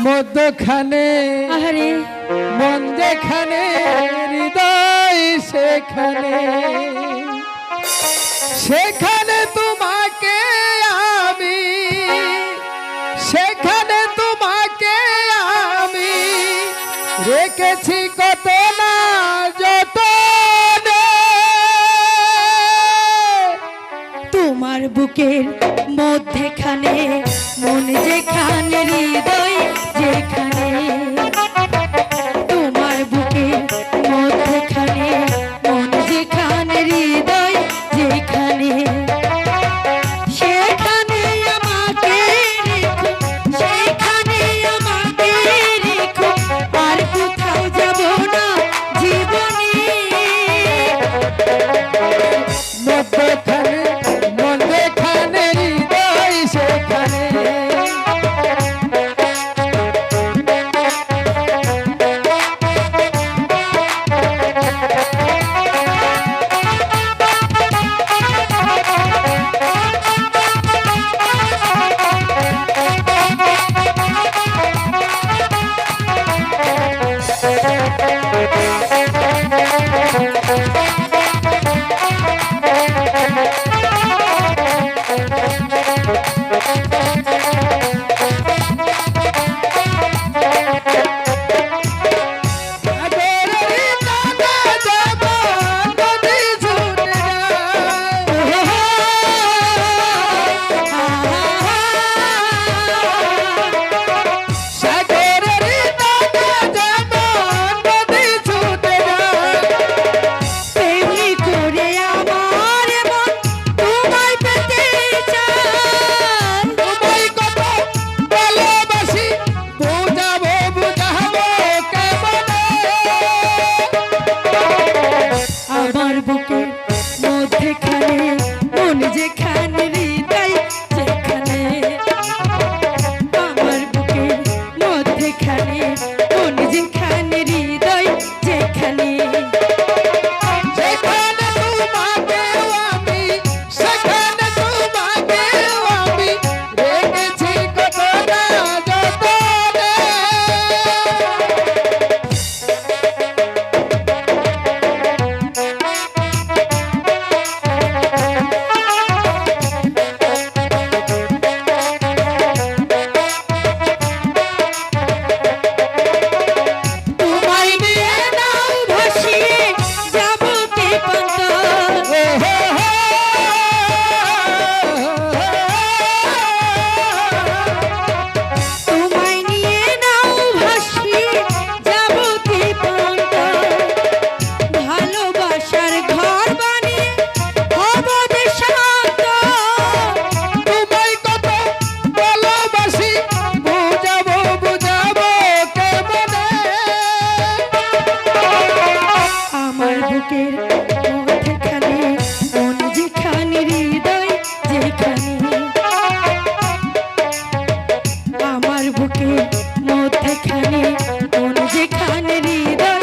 মধ্যখানে আরে মন যেখানে হৃদয় সেখানে সেখানে তোমাকে আমি সেখানে তোমাকে আমি রেখেছি কত না যতনে তোমার বুকের মধ্যেখানে মন যেখানে হৃদয় যেখানে তোমার বুকের মধ্যেখানে মন যেখানে হৃদয় যেখানে সেখানে আমাকে রেখো সেখানে আমাকে রেখো আর কোথাও যাব না জীবনে মধ্যখানে মন যেখানে হৃদয় সেখানে বুকের মধ্যেখানে মন যেখানে হৃদয় যেখানে আমার বুকের মধ্যেখানে মন যেখানে হৃদয় যেখানে সেখানে তোমাকে আমি সেখানে তোমাকে আমি রেখেছি কত না যতনে তোমায় নিয়ে নাও ভাসিয়ে যাব দিগন্ত তোমায় নিয়ে নাও ভাসিয়ে যাব দিগন্ত ভালোবাসার ঘর বানিয়ে হব যে শান্ত তোমায় কত ভালোবাসি বুঝাবো বুঝাবো কেমনে আমার বুকের মধ্যেখানে মন যেখানে হৃদয় যেখানে আমার বুকের মধ্যেখানে মন যেখানে হৃদয়